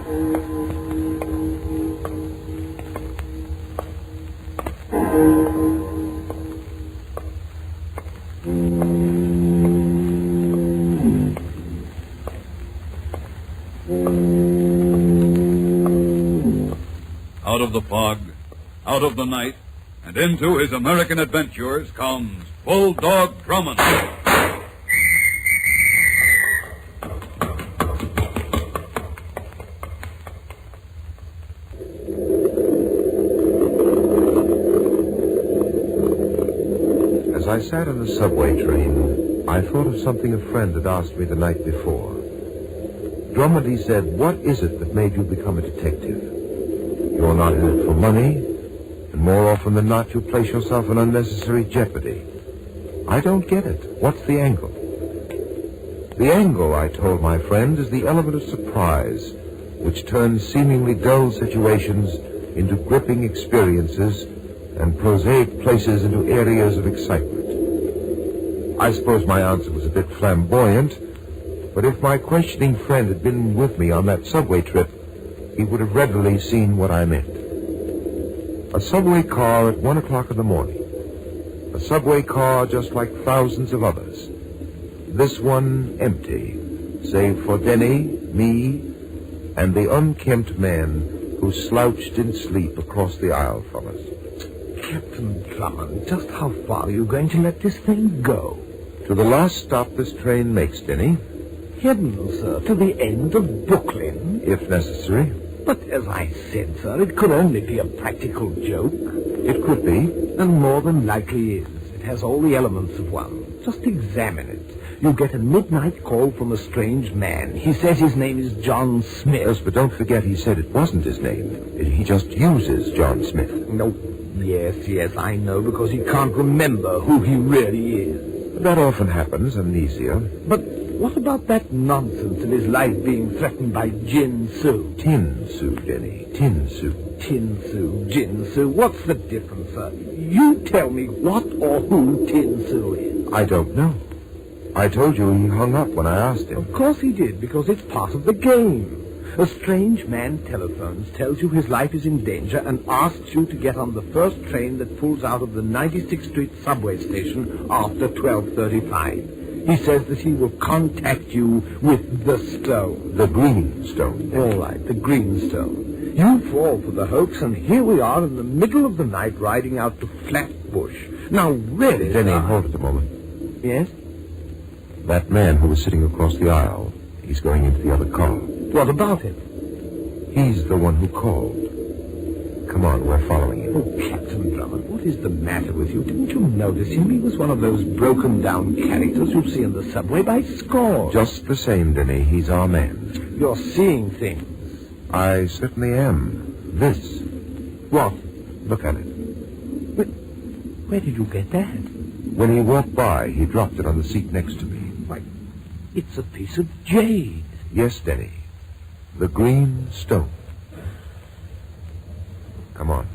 Out of the fog, out of the night, and into his American adventures comes Bulldog Drummond. As I sat in the subway train, I thought of something a friend had asked me the night before. Drummond, he said, what is it that made you become a detective? You're not in it for money, and more often than not, you place yourself in unnecessary jeopardy. I don't get it. What's the angle? The angle, I told my friend, is the element of surprise, which turns seemingly dull situations into gripping experiences and prosaic places into areas of excitement. I suppose my answer was a bit flamboyant, but if my questioning friend had been with me on that subway trip, he would have readily seen what I meant. A subway car at 1 o'clock in the morning. A subway car just like thousands of others. This one empty, save for Denny, me, and the unkempt man who slouched in sleep across the aisle from us. Captain Drummond, just how far are you going to let this thing go? To the last stop this train makes, Denny. Heavens, sir, to the end of Brooklyn? If necessary. But as I said, sir, it could only be a practical joke. It could be. And more than likely is. It has all the elements of one. Just examine it. You get a midnight call from a strange man. He says his name is John Smith. Yes, but don't forget he said it wasn't his name. He just uses John Smith. No, yes, I know, because he can't remember who he really is. That often happens, amnesia. But what about that nonsense of his life being threatened by Jin Soo? Tin Soo, Denny. Tin Soo. Tin Soo, Jin Soo. What's the difference, sir? You tell me what or who Tin Soo is. I don't know. I told you he hung up when I asked him. Of course he did, because it's part of the game. A strange man telephones, tells you his life is in danger, and asks you to get on the first train that pulls out of the 96th Street subway station after 12:35. He says that he will contact you with the stone. The green stone. All right, the green stone. You fall for the hoax, and here we are in the middle of the night riding out to Flatbush. Now, really... Denny, hold it a moment. Yes? That man who was sitting across the aisle, he's going into the other car. What about him? He's the one who called. Come on, we're following him. Oh, Captain Drummond, what is the matter with you? Didn't you notice him? He was one of those broken-down characters you see in the subway by scores. Just the same, Denny. He's our man. You're seeing things. I certainly am. This. What? Look at it. Where did you get that? When he walked by, he dropped it on the seat next to me. Why, it's a piece of jade. Yes, Denny. The green stone. Come on.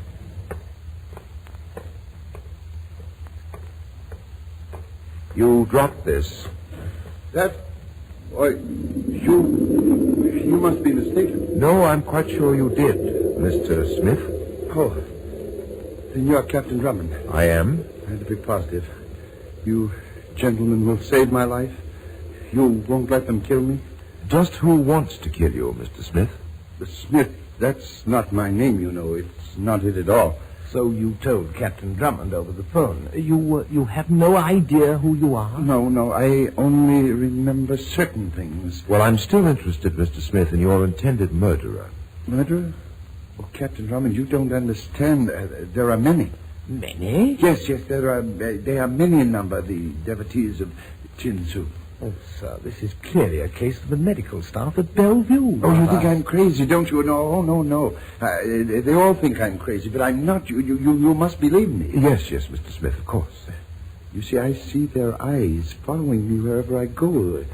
You dropped this. That? Why, you must be mistaken. No, I'm quite sure you did, Mr. Smith. Oh, then you're Captain Drummond. I am. I had to be positive. You gentlemen will save my life? You won't let them kill me? Just who wants to kill you, Mr. Smith? Smith, that's not my name, you know. It's not it at all. So you told Captain Drummond over the phone. You have no idea who you are? No, I only remember certain things. Well, I'm still interested, Mr. Smith, in your intended murderer. Murderer? Oh, Captain Drummond, you don't understand. There are many. Many? Yes, there are many in number, the devotees of Jin Soo. Oh, sir, this is clearly a case of the medical staff at Bellevue. Oh, you think I'm crazy, don't you? No. They all think I'm crazy, but I'm not. You must believe me. Yes, Mr. Smith, of course. You see, I see their eyes following me wherever I go.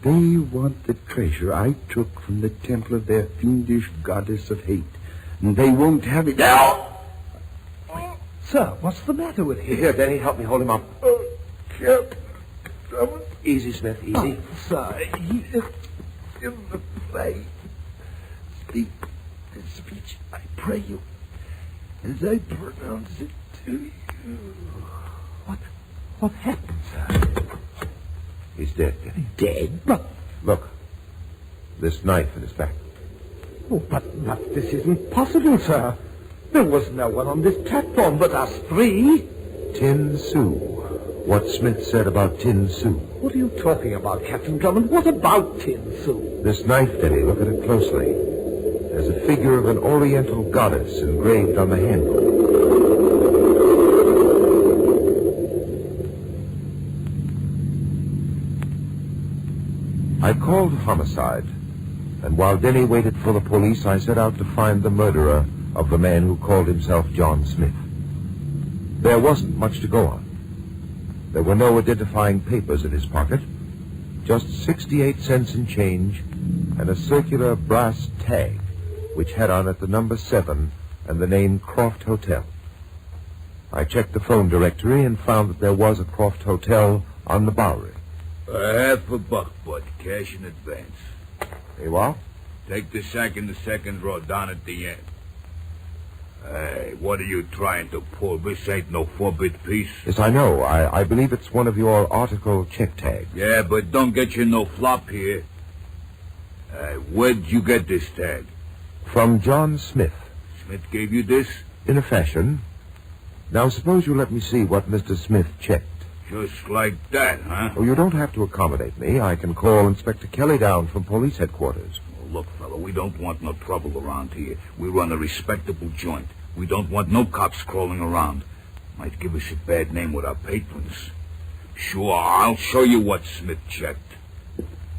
They want the treasure I took from the temple of their fiendish goddess of hate, and they won't have it. Now! Sir, what's the matter with him? Here, Denny, help me hold him up. Captain. Easy, Smith, easy. Sir, he is in the play. the speech, I pray you, as I pronounce it to you. What happened, sir? He's dead, Denny. Dead? But Look, this knife in his back. but this isn't possible, sir. There was no one on this platform but us three. Tin Sue. What Smith said about Tin Sue. What are you talking about, Captain Drummond? What about Tin Sue? This knife, Denny, look at it closely. There's a figure of an oriental goddess engraved on the handle. I called homicide, and while Denny waited for the police, I set out to find the murderer of the man who called himself John Smith. There wasn't much to go on. There were no identifying papers in his pocket, just 68 cents in change and a circular brass tag which had on it the number 7 and the name Croft Hotel. I checked the phone directory and found that there was a Croft Hotel on the Bowery. $50, bud. Cash in advance. Hey, what? Take the sack in the second row down at the end. Hey, what are you trying to pull? This ain't no 4-bit piece. Yes, I know. I believe it's one of your article check tags. Yeah, but don't get you no flop here. Where'd you get this tag? From John Smith. Smith gave you this? In a fashion. Now, suppose you let me see what Mr. Smith checked. Just like that, huh? Oh, you don't have to accommodate me. I can call Inspector Kelly down from police headquarters. Well, look, fella, we don't want no trouble around here. We run a respectable joint. We don't want no cops crawling around. Might give us a bad name with our patrons. Sure, I'll show you what Smith checked.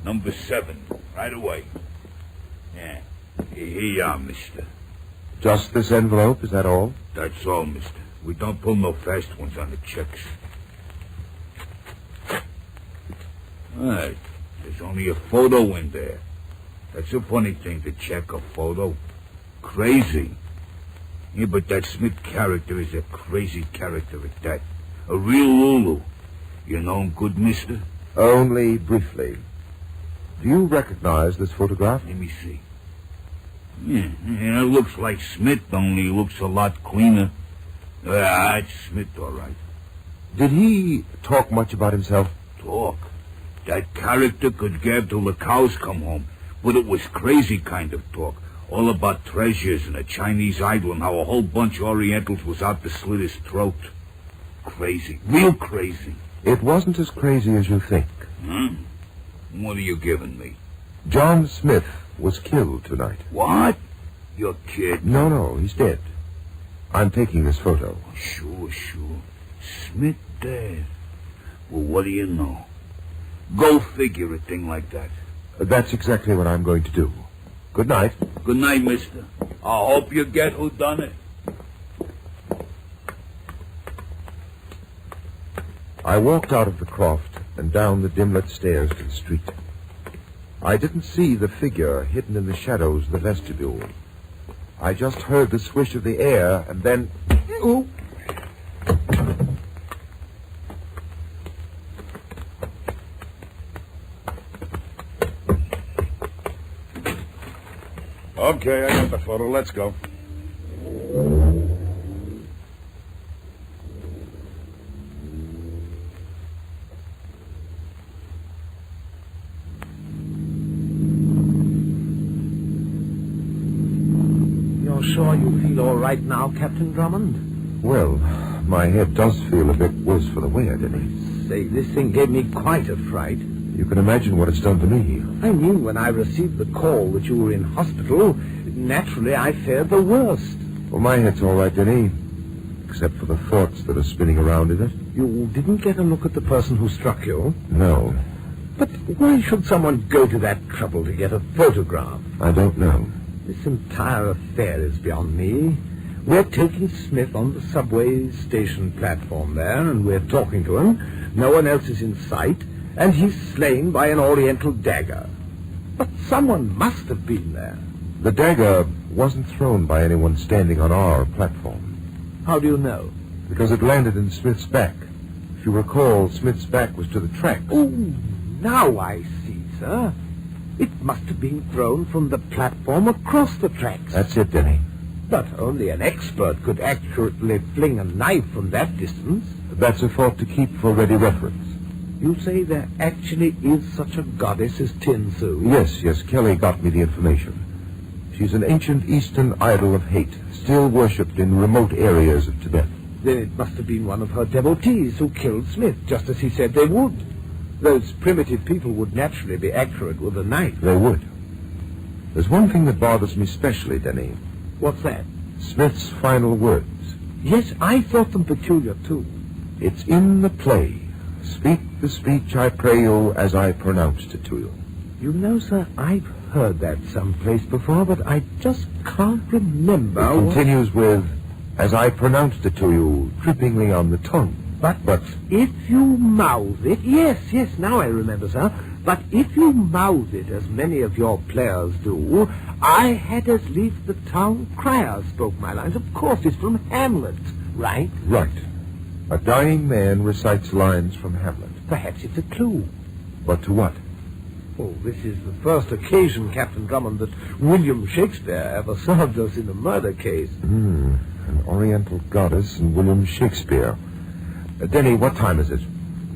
Number 7, right away. Yeah, here you are, mister. Just this envelope, is that all? That's all, mister. We don't pull no fast ones on the checks. Right. There's only a photo in there. That's a funny thing to check a photo. Crazy. Yeah, but that Smith character is a crazy character at that. A real Lulu. You know him good, mister? Only briefly. Do you recognize this photograph? Let me see. Yeah, it looks like Smith, only he looks a lot cleaner. It's Smith, all right. Did he talk much about himself? Talk. That character could gab till the cows come home. But it was crazy kind of talk. All about treasures and a Chinese idol and how a whole bunch of Orientals was out to slit his throat. Crazy. Real crazy. It wasn't as crazy as you think. What are you giving me? John Smith was killed tonight. What? You're kidding. No, he's dead. I'm taking this photo. Sure. Smith dead. Well, what do you know? Go figure a thing like that. That's exactly what I'm going to do. Good night. Good night, mister. I hope you get who done it. I walked out of the croft and down the dim-lit stairs to the street. I didn't see the figure hidden in the shadows of the vestibule. I just heard the swish of the air, and then... Ooh. Okay, I got the photo. Let's go. You're sure you feel all right now, Captain Drummond? Well, my head does feel a bit worse for the wear, Denny. Say, this thing gave me quite a fright. You can imagine what it's done to me. I mean, when I received the call that you were in hospital, naturally I feared the worst. Well, my head's all right, Denny, except for the thoughts that are spinning around in it. You didn't get a look at the person who struck you? No, But why should someone go to that trouble to get a photograph? I don't know. This entire affair is beyond me. We're taking Smith on the subway station platform there, and we're talking to him. No one else is in sight, and he's slain by an oriental dagger. But someone must have been there. The dagger wasn't thrown by anyone standing on our platform. How do you know? Because it landed in Smith's back. If you recall, Smith's back was to the tracks. Oh, now I see, sir. It must have been thrown from the platform across the tracks. That's it, Denny. But only an expert could accurately fling a knife from that distance. That's a thought to keep for ready reference. You say there actually is such a goddess as Tinsu? Yes, Kelly got me the information. She's an ancient Eastern idol of hate, still worshipped in remote areas of Tibet. Then it must have been one of her devotees who killed Smith, just as he said they would. Those primitive people would naturally be accurate with a knife. They would. There's one thing that bothers me specially, Denny. What's that? Smith's final words. Yes, I thought them peculiar, too. It's in the play. Speak the speech, I pray you, as I pronounced it to you. You know, sir, I've heard that someplace before, but I just can't remember. It continues with, as I pronounced it to you, trippingly on the tongue. But if you mouth it... Yes, now I remember, sir. But if you mouth it, as many of your players do, I had as lief the town crier spoke my lines. Of course, it's from Hamlet, right? Right. A dying man recites lines from Hamlet. Perhaps it's a clue. But to what? Oh, this is the first occasion, Captain Drummond, that William Shakespeare ever served us in a murder case. An Oriental goddess and William Shakespeare. Denny, what time is it?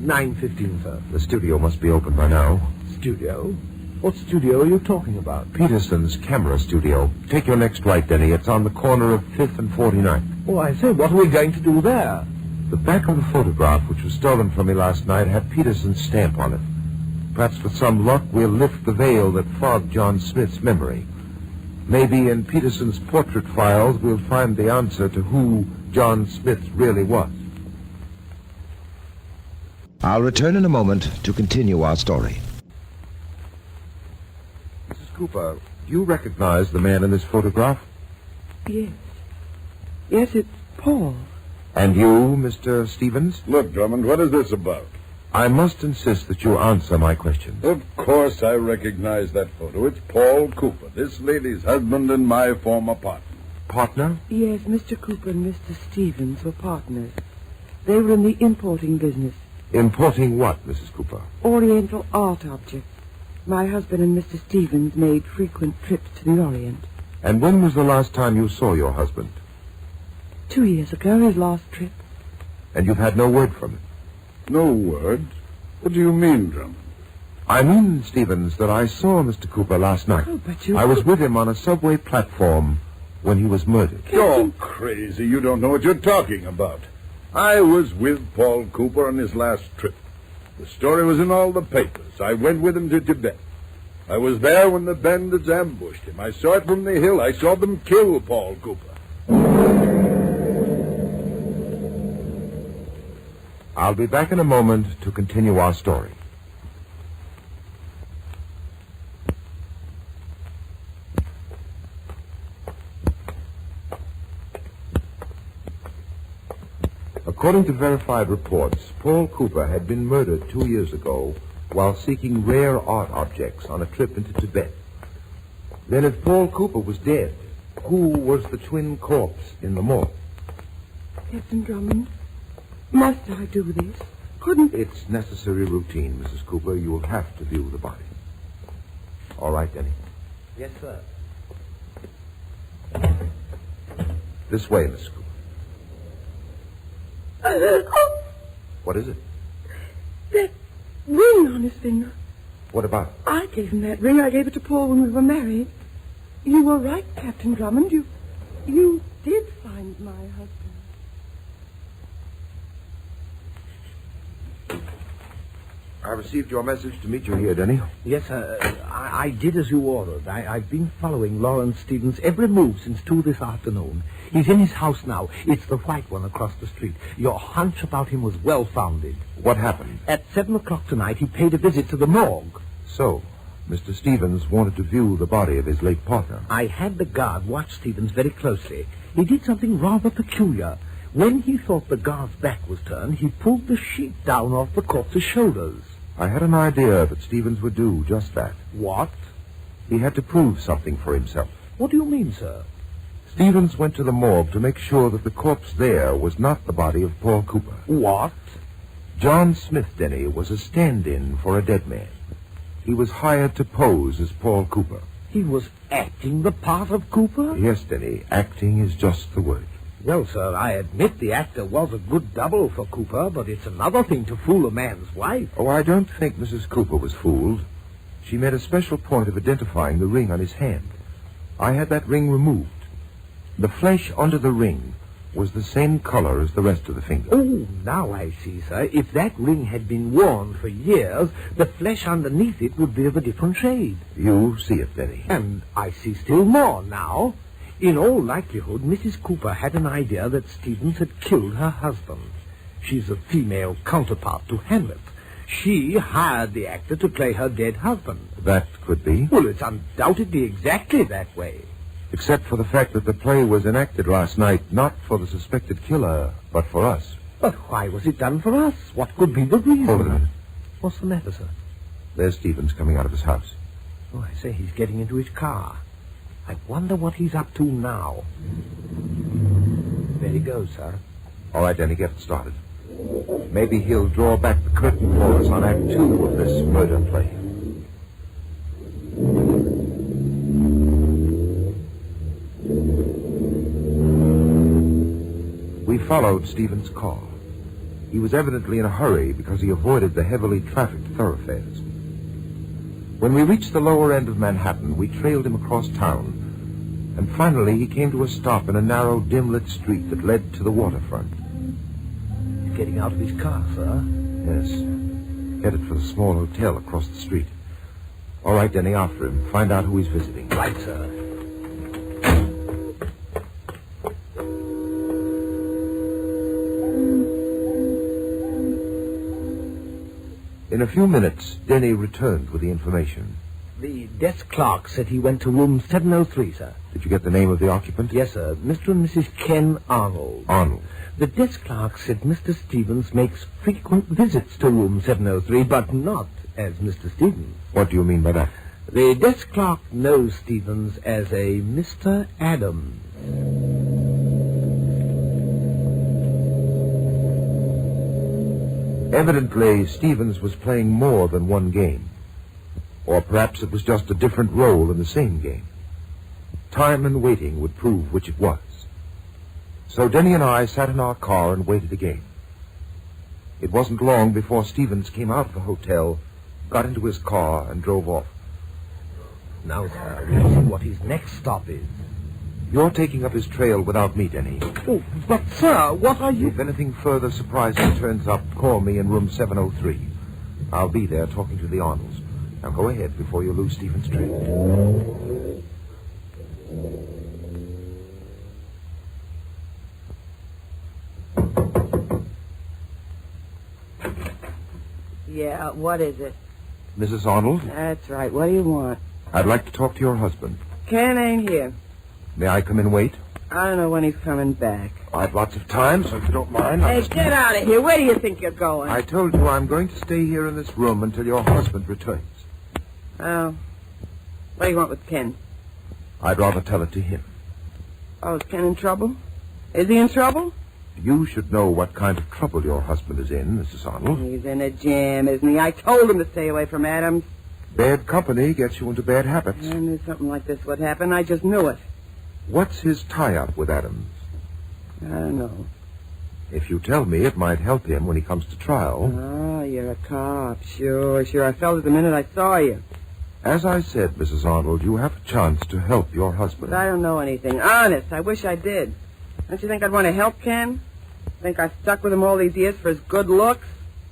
9:15, sir. The studio must be open by now. Studio? What studio are you talking about? Peterson's camera studio. Take your next right, Denny. It's on the corner of 5th and 49th. Oh, I say, what are we going to do there? The back of the photograph, which was stolen from me last night, had Peterson's stamp on it. Perhaps with some luck, we'll lift the veil that fogged John Smith's memory. Maybe in Peterson's portrait files, we'll find the answer to who John Smith really was. I'll return in a moment to continue our story. Mrs. Cooper, do you recognize the man in this photograph? Yes. Yes, it's Paul. And you, Mr. Stevens? Look, Drummond, what is this about? I must insist that you answer my questions. Of course I recognize that photo. It's Paul Cooper, this lady's husband and my former partner. Partner? Yes, Mr. Cooper and Mr. Stevens were partners. They were in the importing business. Importing what, Mrs. Cooper? Oriental art objects. My husband and Mr. Stevens made frequent trips to the Orient. And when was the last time you saw your husband? 2 years ago, his last trip. And you've had no word from him? No word? What do you mean, Drummond? I mean, Stevens, that I saw Mr. Cooper last night. Oh, but you... I was with him on a subway platform when he was murdered. You're crazy. You don't know what you're talking about. I was with Paul Cooper on his last trip. The story was in all the papers. I went with him to Tibet. I was there when the bandits ambushed him. I saw it from the hill. I saw them kill Paul Cooper. I'll be back in a moment to continue our story. According to verified reports, Paul Cooper had been murdered 2 years ago while seeking rare art objects on a trip into Tibet. Then if Paul Cooper was dead, who was the twin corpse in the morgue? Captain Drummond, must I do this? Couldn't... It's necessary routine, Mrs. Cooper. You will have to view the body. All right, Denny. Yes, sir. This way, Mrs. Cooper. What is it? That ring on his finger. What about it? I gave him that ring. I gave it to Paul when we were married. You were right, Captain Drummond. You did find my husband. I received your message to meet you here, Denny. Yes, sir. I did as you ordered. I've been following Lawrence Stevens' every move since 2 this afternoon. He's in his house now. It's the white one across the street. Your hunch about him was well-founded. What happened? At 7 o'clock tonight, he paid a visit to the morgue. So, Mr. Stevens wanted to view the body of his late partner. I had the guard watch Stevens very closely. He did something rather peculiar. When he thought the guard's back was turned, he pulled the sheet down off the corpse's shoulders. I had an idea that Stevens would do just that. What? He had to prove something for himself. What do you mean, sir? Stevens went to the morgue to make sure that the corpse there was not the body of Paul Cooper. What? John Smith, Denny, was a stand-in for a dead man. He was hired to pose as Paul Cooper. He was acting the part of Cooper? Yes, Denny, acting is just the word. Well, sir, I admit the actor was a good double for Cooper, but it's another thing to fool a man's wife. Oh, I don't think Mrs. Cooper was fooled. She made a special point of identifying the ring on his hand. I had that ring removed. The flesh under the ring was the same color as the rest of the finger. Oh, now I see, sir. If that ring had been worn for years, the flesh underneath it would be of a different shade. You see it, Denny. And I see still more now. In all likelihood, Mrs. Cooper had an idea that Stevens had killed her husband. She's a female counterpart to Hamlet. She hired the actor to play her dead husband. That could be. Well, it's undoubtedly exactly that way. Except for the fact that the play was enacted last night, not for the suspected killer, but for us. But why was it done for us? What could be the reason? Hold a minute. What's the matter, sir? There's Stevens coming out of his house. Oh, I say, he's getting into his car. I wonder what he's up to now. There he goes, sir. All right, Denny, get it started. Maybe he'll draw back the curtain for us on Act 2 of this murder play. We followed Stevens' car. He was evidently in a hurry because he avoided the heavily trafficked thoroughfares. When we reached the lower end of Manhattan, we trailed him across town, and finally he came to a stop in a narrow, dim-lit street that led to the waterfront. He's getting out of his car, sir. Yes, headed for the small hotel across the street. All right, Denny, after him. Find out who he's visiting. Right, sir. In a few minutes, Denny returned with the information. The desk clerk said he went to room 703, sir. Did you get the name of the occupant? Yes, sir. Mr. and Mrs. Ken Arnold. Arnold. The desk clerk said Mr. Stevens makes frequent visits to room 703, but not as Mr. Stevens. What do you mean by that? The desk clerk knows Stevens as a Mr. Adams. Evidently, Stevens was playing more than one game. Or perhaps it was just a different role in the same game. Time and waiting would prove which it was. So Denny and I sat in our car and waited again. It wasn't long before Stevens came out of the hotel, got into his car, and drove off. Now, sir, we'll see what his next stop is. You're taking up his trail without me, Denny. Oh, but, sir, what are you... If anything further surprising turns up, call me in room 703. I'll be there talking to the Arnolds. Now go ahead before you lose Stevens' trail. Yeah, what is it? Mrs. Arnold, That's right. What do you want? I'd like to talk to your husband. Ken ain't here. May I come and wait? I don't know when he's coming back. I've lots of time, so if you don't mind... Hey, get out of here. Where do you think you're going? I told you I'm going to stay here in this room until your husband returns. Oh. What do you want with Ken? I'd rather tell it to him. Oh, is Ken in trouble? Is he in trouble? You should know what kind of trouble your husband is in, Mrs. Arnold. He's in a jam, isn't he? I told him to stay away from Adams. Bad company gets you into bad habits. I knew something like this would happen. I just knew it. What's his tie-up with Adams? I don't know. If you tell me, it might help him when he comes to trial. Oh, you're a cop. Sure. I felt it the minute I saw you. As I said, Mrs. Arnold, you have a chance to help your husband. But I don't know anything. Honest, I wish I did. Don't you think I'd want to help Ken? Think I stuck with him all these years for his good looks?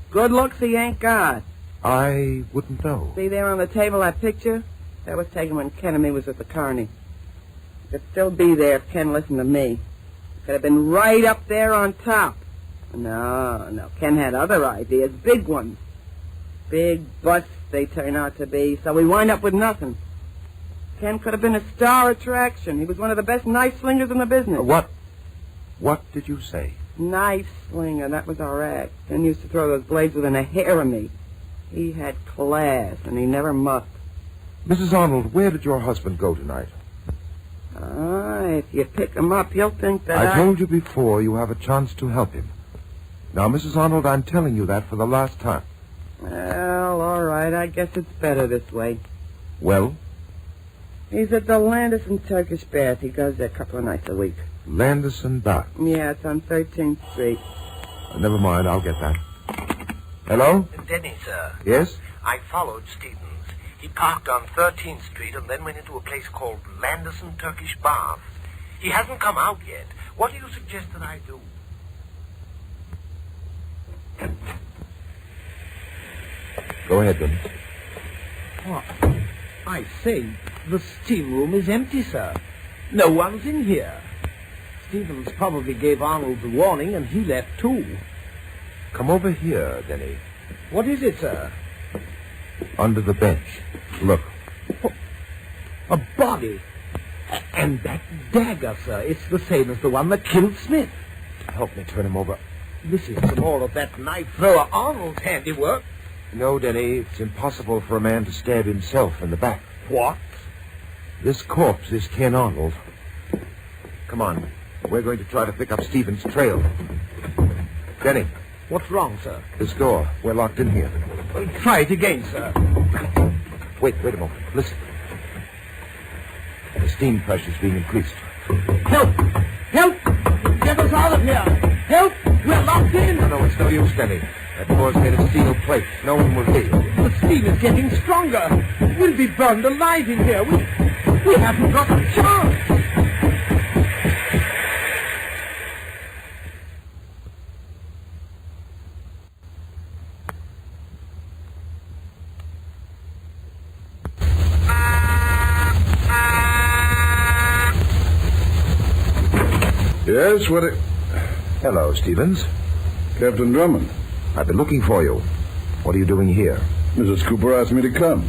Good looks he ain't got. I wouldn't know. See there on the table that picture? That was taken when Ken and me was at the Carney. It could still be there if Ken listened to me. It could have been right up there on top. No. Ken had other ideas, big ones. Big busts they turn out to be, so we wind up with nothing. Ken could have been a star attraction. He was one of the best knife slingers in the business. What did you say? Knife slinger, that was our act. Ken used to throw those blades within a hair of me. He had class, and he never muffed. Mrs. Arnold, where did your husband go tonight? If you pick him up, he'll think that I told you before you have a chance to help him. Now, Mrs. Arnold, I'm telling you that for the last time. Well, all right. I guess it's better this way. Well, He's at the Landison Turkish Bath. He goes there a couple of nights a week. Landison Bath. Yeah, it's on 13th Street. Never mind, I'll get that. Hello? Denny, sir. Yes? I followed Stevens. He parked on 13th Street and then went into a place called Landison Turkish Bath. He hasn't come out yet. What do you suggest that I do? Go ahead, then. What? I say, the steam room is empty, sir. No one's in here. Stevens probably gave Arnold the warning, and he left too. Come over here, Denny. What is it, sir? Under the bench. Look. A body. And that dagger, sir, it's the same as the one that killed Smith. Help me turn him over. This is some more of that knife thrower Arnold's handiwork. No, Denny, it's impossible for a man to stab himself in the back. What? This corpse is Ken Arnold. Come on. We're going to try to pick up Stevens' trail. Denny, What's wrong, sir? this door. We're locked in here. Try it again, sir. Wait a moment. Listen. The steam pressure's being increased. Help! Help! Get us out of here! Help! We're locked in! No, it's no use, Denny. That door's made of steel plate. No one will hear you. The steam is getting stronger. We'll be burned alive in here. We haven't got a chance. Yes, what it... Hello, Stevens. Captain Drummond. I've been looking for you. What are you doing here? Mrs. Cooper asked me to come.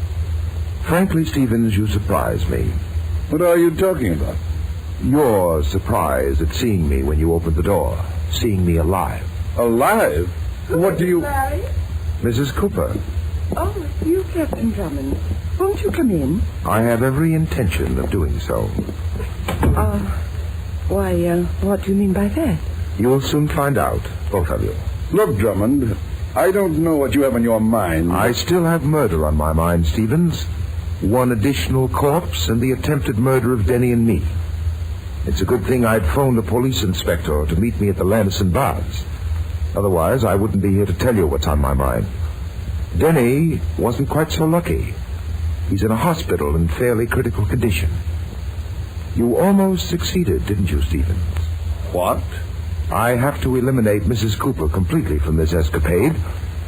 Frankly, Stevens, you surprise me. What are you talking about? You're surprised at seeing me when you opened the door. Seeing me alive. Alive? What do you... Larry? Mrs. Cooper, Oh, it's you, Captain Drummond. Won't you come in? I have every intention of doing so. What do you mean by that? You'll soon find out, both of you. Look, Drummond, I don't know what you have in your mind. I still have murder on my mind, Stevens. One additional corpse and the attempted murder of Denny and me. It's a good thing I'd phoned the police inspector to meet me at the Landison Baths. Otherwise, I wouldn't be here to tell you what's on my mind. Denny wasn't quite so lucky. He's in a hospital in fairly critical condition. You almost succeeded, didn't you, Stevens? What? I have to eliminate Mrs. Cooper completely from this escapade,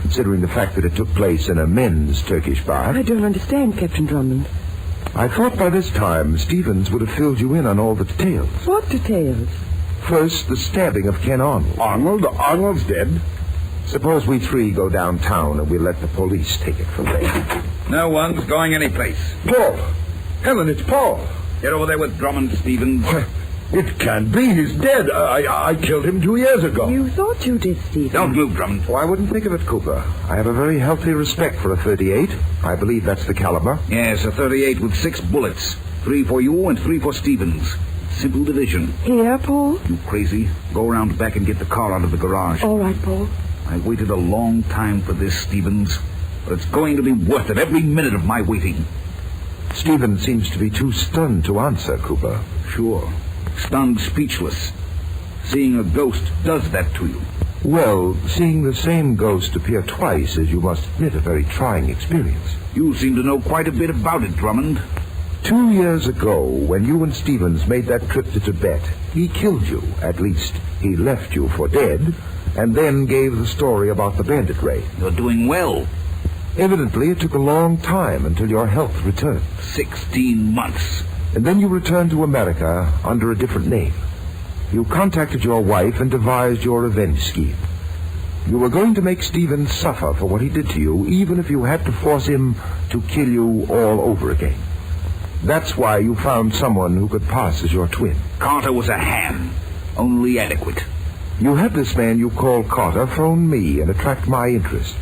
considering the fact that it took place in a men's Turkish bath. I don't understand, Captain Drummond. I thought by this time Stevens would have filled you in on all the details. What details? First, the stabbing of Ken Arnold. Arnold? Arnold's dead? Suppose we three go downtown and we let the police take it from there. No one's going anyplace. Paul! Helen, it's Paul! Get over there with Drummond, Stevens. It can't be. He's dead. I killed him 2 years ago. You thought you did, Stephen. Don't move, Drummond. Oh, I wouldn't think of it, Cooper. I have a very healthy respect for a .38. I believe that's the caliber. Yes, a .38 with 6 bullets. 3 for you and 3 for Stevens. Simple division. Here, Paul? You crazy? Go around back and get the car out of the garage. All right, Paul. I waited a long time for this, Stevens. But it's going to be worth it, every minute of my waiting. Stevens seems to be too stunned to answer, Cooper. Sure. Stunned, speechless. Seeing a ghost does that to you. Well, seeing the same ghost appear twice is, you must admit, a very trying experience. You seem to know quite a bit about it, Drummond. 2 years ago, when you and Stevens made that trip to Tibet, he killed you. At least, he left you for dead, and then gave the story about the bandit raid. You're doing well. Evidently, it took a long time until your health returned. 16 months. And then you returned to America under a different name. You contacted your wife and devised your revenge scheme. You were going to make Stevens suffer for what he did to you, even if you had to force him to kill you all over again. That's why you found someone who could pass as your twin. Carter was a ham. Only adequate. You had this man you call Carter phone me and attract my interest.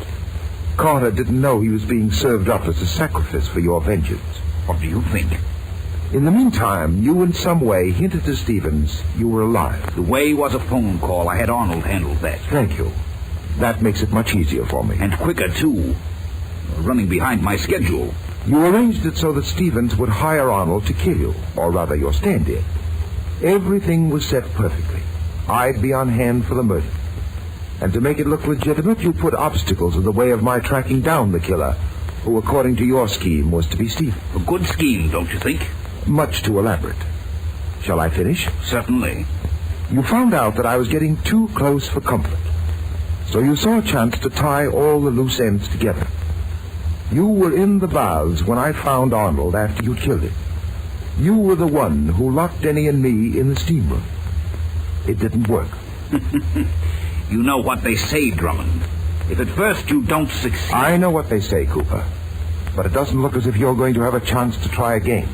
Carter didn't know he was being served up as a sacrifice for your vengeance. What do you think? In the meantime, you in some way hinted to Stevens you were alive. The way was a phone call. I had Arnold handle that. Thank you. That makes it much easier for me. And quicker, too. running behind my schedule. You arranged it so that Stevens would hire Arnold to kill you, or rather your stand-in. Everything was set perfectly. I'd be on hand for the murder. And to make it look legitimate, you put obstacles in the way of my tracking down the killer, who, according to your scheme, was to be Stevens. A good scheme, don't you think? Much too elaborate. Shall I finish? Certainly. You found out that I was getting too close for comfort. So you saw a chance to tie all the loose ends together. You were in the baths when I found Arnold after you killed him. You were the one who locked Denny and me in the steam room. It didn't work. You know what they say, Drummond. If at first you don't succeed... I know what they say, Cooper. But it doesn't look as if you're going to have a chance to try again.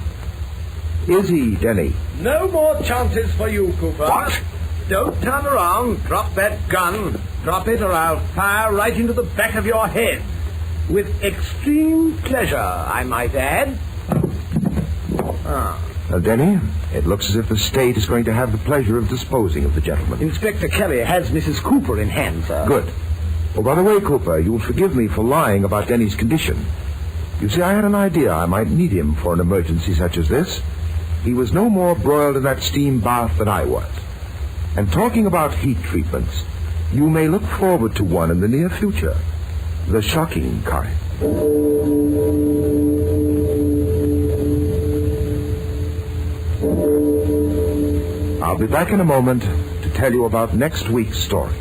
Is he, Denny? No more chances for you, Cooper. What? Don't turn around. Drop that gun. Drop it or I'll fire right into the back of your head. With extreme pleasure, I might add. Now, Denny, it looks as if the state is going to have the pleasure of disposing of the gentleman. Inspector Kelly has Mrs. Cooper in hand, sir. Good. Oh, by the way, Cooper, you'll forgive me for lying about Denny's condition. You see, I had an idea I might need him for an emergency such as this. He was no more broiled in that steam bath than I was. And talking about heat treatments, you may look forward to one in the near future. The shocking kind. I'll be back in a moment to tell you about next week's story.